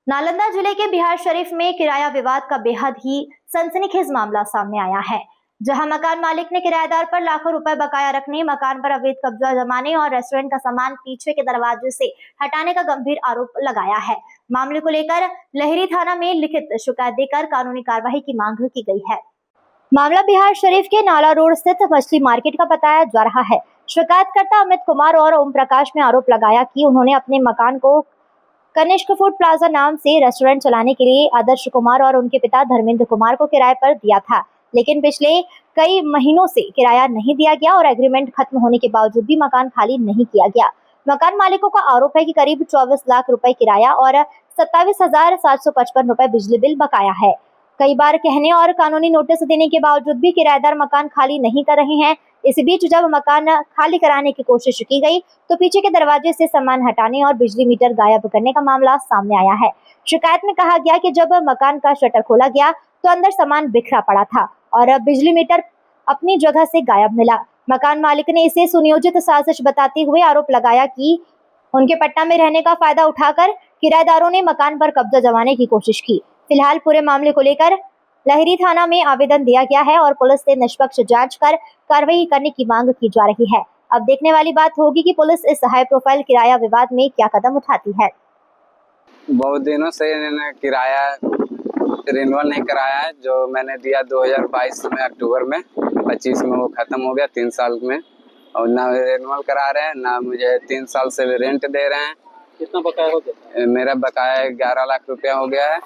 नालंदा जिले के बिहार शरीफ में किराया विवाद का बेहद ही सनसनीखेज मामला सामने आया है, जहां मकान मालिक ने किराएदार पर लाखों रुपए बकाया रखने, मकान पर अवैध कब्जा जमाने और रेस्टोरेंट का सामान पीछे के दरवाजे से हटाने का गंभीर आरोप लगाया है। मामले को लेकर लहरी थाना में लिखित शिकायत देकर कानूनी कार्रवाई की मांग की गई है। मामला बिहार शरीफ के नाला रोड स्थित मछली मार्केट का बताया जा रहा है। शिकायतकर्ता अमित कुमार और ओम प्रकाश ने आरोप लगाया कि उन्होंने अपने मकान को कनिष्क फूड प्लाजा नाम से रेस्टोरेंट चलाने के लिए आदर्श कुमार और उनके पिता धर्मेंद्र कुमार को किराए पर दिया था, लेकिन पिछले कई महीनों से किराया नहीं दिया गया और एग्रीमेंट खत्म होने के बावजूद भी मकान खाली नहीं किया गया। मकान मालिकों का आरोप है कि करीब 24 लाख रुपए किराया और 27,755 रुपए बिजली बिल बकाया है। कई बार कहने और कानूनी नोटिस देने के बावजूद भी किराएदार मकान खाली नहीं कर रहे हैं। इस बीच जब मकान खाली कराने की कोशिश की गई तो पीछे के दरवाजे से सामान हटाने और बिजली मीटर गायब करने का मामला सामने आया है। शिकायत में कहा गया कि जब मकान का शटर खोला गया तो अंदर सामान बिखरा पड़ा था और बिजली मीटर अपनी जगह से गायब मिला। मकान मालिक ने इसे सुनियोजित साजिश बताते हुए आरोप लगाया कि उनके पट्टा में रहने का फायदा उठाकर किराएदारों ने मकान पर कब्जा जमाने की कोशिश की। फिलहाल पूरे मामले को लेकर लहरी थाना में आवेदन दिया गया है और पुलिस से निष्पक्ष जांच कर कार्रवाई करने की मांग की जा रही है। अब देखने वाली बात होगी कि पुलिस इस हाई प्रोफाइल किराया विवाद में क्या कदम उठाती है। बहुत दिनों से इन्होंने किराया रिन्यूअल नहीं कराया है। जो मैंने दिया 2022 में अक्टूबर में, 25 में वो खत्म हो गया 3 साल में, और ना रिन्यूअल करा रहे हैं ना मुझे 3 साल से रेंट दे रहे हैं। कितना बकाया हो गया? मेरा बकाया 11 लाख रुपया हो गया है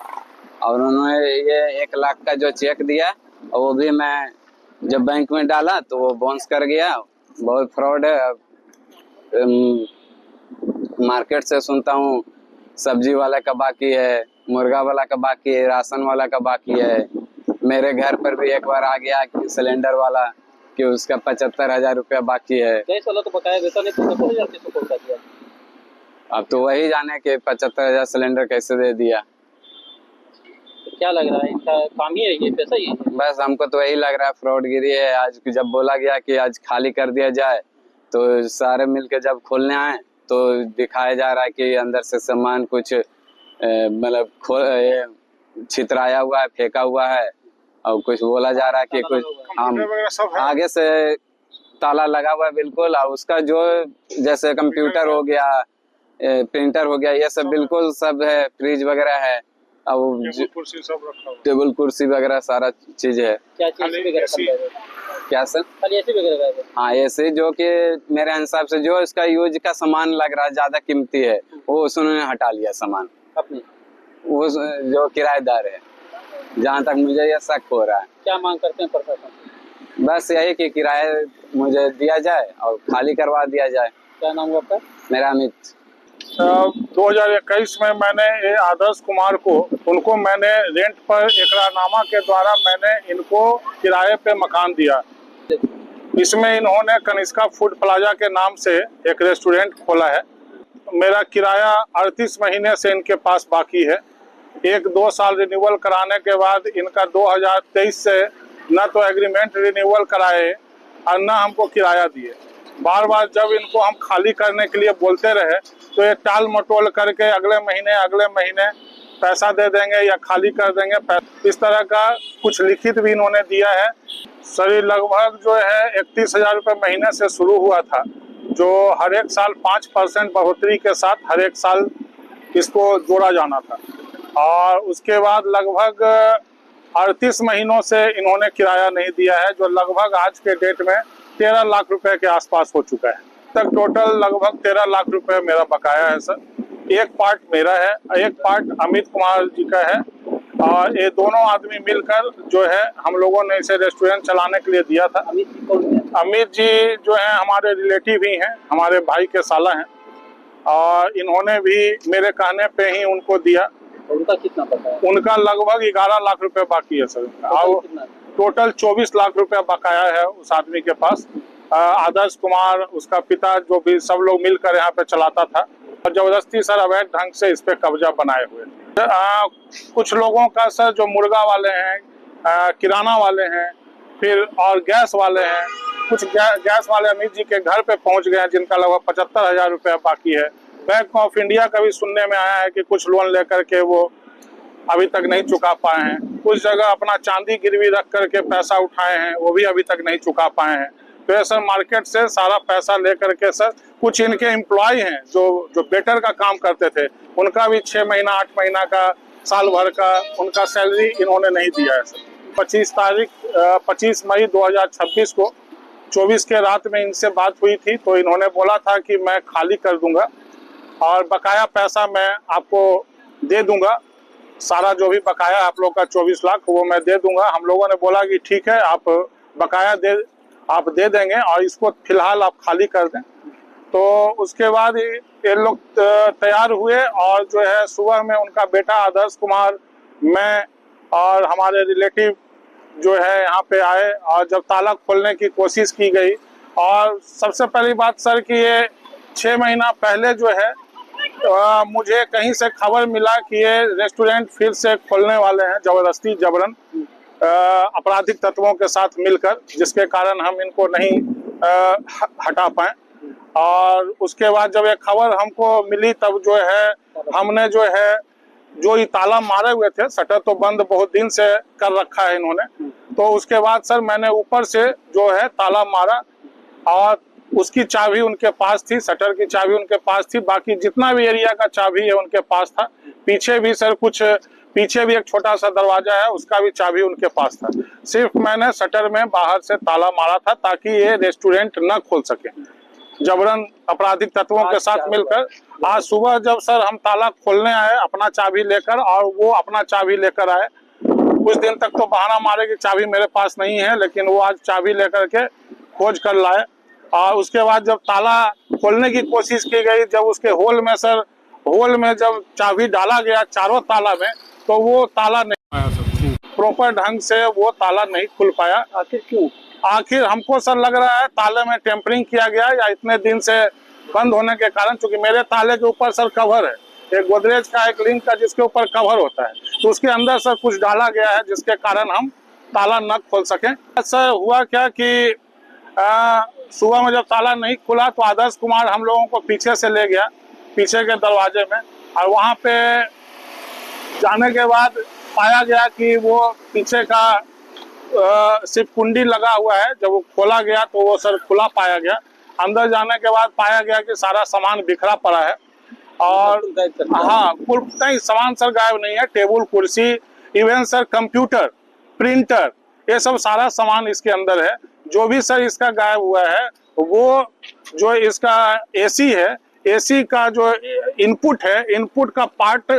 और उन्होंने ये 1 लाख का जो चेक दिया और वो भी मैं जब बैंक में डाला तो वो बाउंस कर गया। बहुत फ्रॉड है। मार्केट से सुनता हूँ सब्जी वाला का बाकी है, मुर्गा वाला का बाकी है, राशन वाला का बाकी है। मेरे घर पर भी एक बार आ गया कि सिलेंडर वाला कि उसका 75,000 रुपया बाकी है। गैस वाला तो बकाया देता नहीं, 75,000 किसको पहुंचा दिया? अब तो वही जाने कि 75,000 सिलेंडर कैसे दे दिया। क्या लग रहा है, इनका काम ही है ये, पैसा ही है? बस हमको तो वही लग रहा है फ्रॉडगिरी है। आज जब बोला गया कि आज खाली कर दिया जाए तो सारे मिलके जब खोलने आए तो दिखाया जा रहा है कि अंदर से सामान कुछ मतलब छितराया हुआ है, फेंका हुआ है और कुछ बोला जा रहा है कि कुछ हम आगे से ताला लगा हुआ है बिल्कुल। और उसका जो जैसे कंप्यूटर हो गया, प्रिंटर हो गया, ये सब बिल्कुल सब है, फ्रिज वगैरह है और टेबल कुर्सी वगैरह सारा चीज है। क्या चीज? क्या सर? हाँ, ऐसे जो कि मेरे हिसाब से जो इसका यूज का सामान लग रहा है ज्यादा कीमती है वो उन्होंने हटा लिया सामान अपने, वो जो किराएदार है। जहाँ तक मुझे ये शक हो रहा है। क्या मांग करते हैं प्रशासन? बस यही कि किराया मुझे दिया जाए और खाली करवा दिया जाए। क्या नाम है आपका? मेरा अमित। 2021 में मैंने ये आदर्श कुमार को उनको मैंने रेंट पर इकरारनामा के द्वारा मैंने इनको किराए पे मकान दिया। इसमें इन्होंने कनिष्का फूड प्लाजा के नाम से एक रेस्टोरेंट खोला है। मेरा किराया 38 महीने से इनके पास बाकी है। 1-2 साल रिन्यूअल कराने के बाद इनका 2023 से न तो एग्रीमेंट रिन्यूअल कराए और न हमको किराया दिए। बार बार जब इनको हम खाली करने के लिए बोलते रहे तो ये टाल मटोल करके अगले महीने पैसा दे देंगे या खाली कर देंगे। इस तरह का कुछ लिखित भी इन्होंने दिया है। सर, लगभग जो है 31,000 रुपये महीने से शुरू हुआ था, जो हर एक साल 5% बढ़ोतरी के साथ हर एक साल इसको जोड़ा जाना था। और उसके बाद लगभग 38 महीनों से इन्होंने किराया नहीं दिया है, जो लगभग आज के डेट में 13 लाख रुपए के आसपास हो चुका है। तक टोटल लगभग 13 लाख रुपए मेरा बकाया है सर। एक पार्ट मेरा है, एक पार्ट अमित कुमार जी का है और ये दोनों आदमी मिलकर जो है हम लोगों ने इसे रेस्टोरेंट चलाने के लिए दिया था। अमित जी जो है हमारे रिलेटिव ही हैं, हमारे भाई के साला हैं और इन्होंने भी मेरे कहने पे ही उनको दिया। उनका कितना बकाया? उनका लगभग 11 लाख रुपए बाकी है सर। और टोटल 24 लाख रुपया बकाया है उस आदमी के पास। आदर्श कुमार, उसका पिता, जो भी सब लोग मिलकर यहाँ पे चलाता था और जबरदस्ती सर अवैध ढंग से इस पे कब्जा बनाए हुए। कुछ लोगों का सर जो मुर्गा वाले हैं, किराना वाले हैं, फिर और गैस वाले हैं। कुछ गैस वाले अमित जी के घर पे पहुंच गए जिनका लगभग 75,000 रुपया बाकी है। बैंक ऑफ इंडिया का भी सुनने में आया है कि कुछ लोन लेकर के वो अभी तक नहीं चुका पाए हैं। कुछ जगह अपना चांदी गिरवी रख करके पैसा उठाए हैं, वो भी अभी तक नहीं चुका पाए हैं। तो ये सर मार्केट से सारा पैसा लेकर के सर कुछ इनके एम्प्लॉय हैं जो बेटर का काम करते थे, उनका भी 6 महीना 8 महीना का साल भर का उनका सैलरी इन्होंने नहीं दिया है सर। 25 मई 2026 को 24 के रात में इनसे बात हुई थी, तो इन्होंने बोला था कि मैं खाली कर दूंगा और बकाया पैसा मैं आपको दे दूंगा, सारा जो भी बकाया आप लोग का 24 लाख वो मैं दे दूंगा। हम लोगों ने बोला कि ठीक है, आप बकाया आप दे देंगे और इसको फिलहाल आप खाली कर दें। तो उसके बाद ये लोग तैयार हुए और जो है सुबह में उनका बेटा आदर्श कुमार, मैं और हमारे रिलेटिव जो है यहाँ पे आए और जब ताला खोलने की कोशिश की गई, और सबसे पहली बात सर कि ये 6 महीना पहले जो है मुझे कहीं से खबर मिला कि ये रेस्टोरेंट फिर से खोलने वाले हैं जबरदस्ती जबरन आपराधिक तत्वों के साथ मिलकर, जिसके कारण हम इनको नहीं हटा पाए। और उसके बाद जब ये खबर हमको मिली तब जो है हमने जो ये ताला मारे हुए थे, शटर तो बंद बहुत दिन से कर रखा है इन्होंने, तो उसके बाद सर मैंने ऊपर से जो है ताला मारा और उसकी चाबी उनके पास थी, शटर की चाबी उनके पास थी, बाकी जितना भी एरिया का चाबी है उनके पास था। पीछे भी सर पीछे भी एक छोटा सा दरवाजा है, उसका भी चाबी उनके पास था। सिर्फ मैंने शटर में बाहर से ताला मारा था ताकि ये रेस्टोरेंट न खोल सके जबरन आपराधिक तत्वों के साथ मिलकर। आज सुबह जब सर हम ताला खोलने आए अपना चाबी लेकर, और वो अपना चाबी लेकर आए, कुछ दिन तक तो बहाना मारे कि चाबी मेरे पास नहीं है, लेकिन वो आज चाबी लेकर के खोज कर लाए। और उसके बाद जब ताला खोलने की कोशिश की गई, जब उसके होल में जब चाबी डाला गया चारों ताला में, तो वो ताला नहीं आया सर, प्रॉपर ढंग से वो ताला नहीं खुल पाया। आखिर क्यों? आखिर हमको सर लग रहा है ताले में टेम्परिंग किया गया, या इतने दिन से बंद होने के कारण, क्योंकि मेरे ताले के ऊपर सर कवर है, एक गोदरेज का एक लिंक का जिसके ऊपर कवर होता है, तो उसके अंदर सर कुछ डाला गया है जिसके कारण हम ताला न खोल सकें। सर हुआ क्या कि सुबह में जब ताला नहीं खुला तो आदर्श कुमार हम लोगों को पीछे से ले गया, पीछे के दरवाजे में, और वहाँ पे जाने के बाद पाया गया कि वो पीछे का सिर्फ कुंडी लगा हुआ है। जब वो खोला गया तो वो सर खुला पाया गया। अंदर जाने के बाद पाया गया कि सारा सामान बिखरा पड़ा है, और हाँ नहीं सामान सर गायब नहीं है, टेबल कुर्सी इवन सर कंप्यूटर प्रिंटर ये सब सारा सामान इसके अंदर है। जो भी सर इसका गायब हुआ है वो जो इसका एसी है, एसी का जो इनपुट है, इनपुट का पार्ट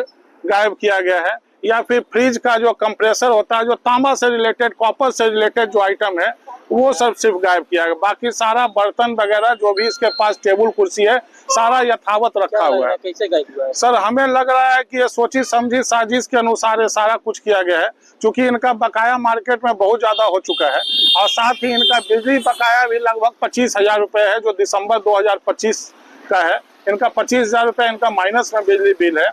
गायब किया गया है, या फिर फ्रिज का जो कंप्रेसर होता है, जो तांबा से रिलेटेड कॉपर से रिलेटेड जो आइटम है वो सब सिर्फ गायब किया गया। बाकी सारा बर्तन वगैरह जो भी इसके पास टेबल कुर्सी है सारा यथावत रखा हुआ है। कैसे गायब हुआ है? सर हमें लग रहा है कि ये सोची समझी साजिश के अनुसार ये सारा कुछ किया गया है, क्योंकि इनका बकाया मार्केट में बहुत ज्यादा हो चुका है, और साथ ही इनका बिजली बकाया भी लगभग 25,000 रुपए है, जो दिसंबर 2025 का है। इनका 25,000 रुपए इनका माइनस में बिजली बिल है,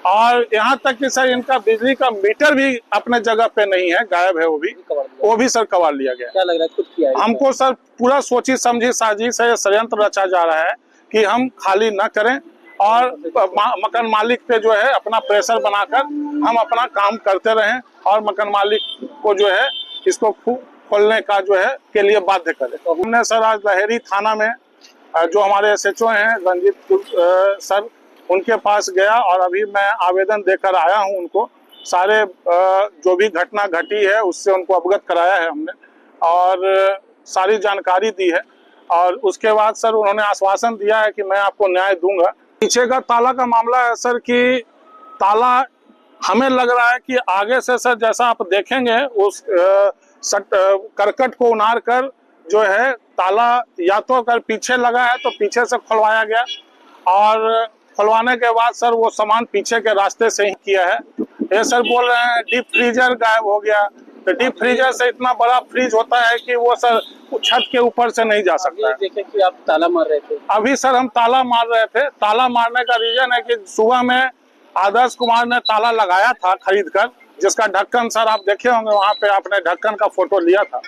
और यहाँ तक कि सर इनका बिजली का मीटर भी अपने जगह पे नहीं है, गायब है, वो भी सर कवर लिया गया। क्या लग रहा है खुद किया है? हमको सर पूरा सोची समझी साजिश है, षड्यंत्र रचा जा रहा है कि हम खाली न करें, और मकान मालिक पे जो है अपना प्रेशर बनाकर हम अपना काम करते रहें, और मकान मालिक को जो है इसको खोलने का जो है के लिए बाध्य करें। तो हमने सर आज लहेरी थाना में जो हमारे SHO हैं रंजीत सर, उनके पास गया, और अभी मैं आवेदन देकर आया हूं उनको। सारे जो भी घटना घटी है उससे उनको अवगत कराया है हमने, और सारी जानकारी दी है, और उसके बाद सर उन्होंने आश्वासन दिया है कि मैं आपको न्याय दूंगा। पीछे का ताला का मामला है सर कि ताला हमें लग रहा है कि आगे से सर जैसा आप देखेंगे उस करकट को उनार कर जो है ताला या तो अगर पीछे लगा है तो पीछे से खुलवाया गया, और खुलवाने के बाद सर वो सामान पीछे के रास्ते से ही किया है। ये सर बोल रहे हैं डीप फ्रीजर गायब हो गया, तो डीप फ्रीजर से इतना बड़ा फ्रीज होता है कि वो सर छत के ऊपर से नहीं जा सकता है। देखे कि आप ताला मार रहे थे। अभी सर हम ताला मार रहे थे। ताला मारने का रीजन है कि सुबह में आदर्श कुमार ने ताला लगाया था खरीद कर, जिसका ढक्कन सर आप देखे होंगे, वहां पे आपने ढक्कन का फोटो लिया था।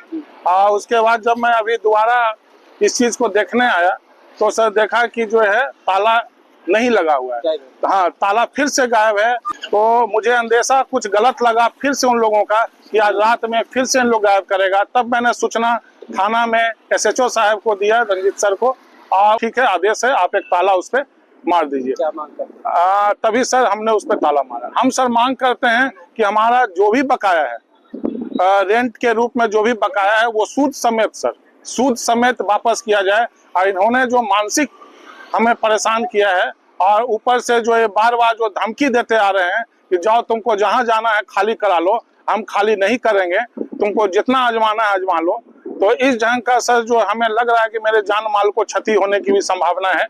और उसके बाद जब मैं अभी दोबारा इस चीज को देखने आया तो सर देखा कि जो है ताला नहीं लगा हुआ है। गायब है। हाँ, ताला फिर से गायब है। तो मुझे अंदेशा कुछ गलत लगा फिर से उन लोगों का कि आज रात में फिर से इन लोग गायब करेगा। तब मैंने सूचना थाना में SHO साहब को दिया, रंजीत सर को, और ठीक है आदेश है, आप एक ताला उस पर मार दीजिए। क्या मांग करते हैं? तभी सर हमने उस पर ताला मारा। हम सर मांग करते हैं कि हमारा जो भी बकाया है, रेंट के रूप में जो भी बकाया है, वो सूद समेत सर, सूद समेत वापस किया जाए। और इन्होंने जो मानसिक हमें परेशान किया है, और ऊपर से जो ये बार बार जो धमकी देते आ रहे हैं कि जाओ तुमको जहां जाना है खाली करा लो, हम खाली नहीं करेंगे, तुमको जितना आजमाना है आजमा लो। तो इस ढंग का सर जो हमें लग रहा है कि मेरे जान माल को क्षति होने की भी संभावना है।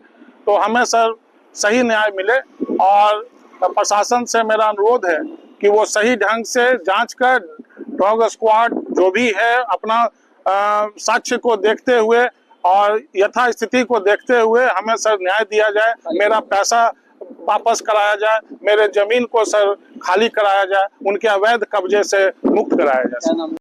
तो हमें सर सही न्याय मिले, और प्रशासन से मेरा अनुरोध है कि वो सही ढंग से जांच कर डॉग स्क्वाड जो भी है अपना साक्ष्य को देखते हुए और यथास्थिति को देखते हुए हमें सर न्याय दिया जाए, मेरा पैसा वापस कराया जाए, मेरे जमीन को सर खाली कराया जाए, उनके अवैध कब्जे से मुक्त कराया जाए। क्या नाम?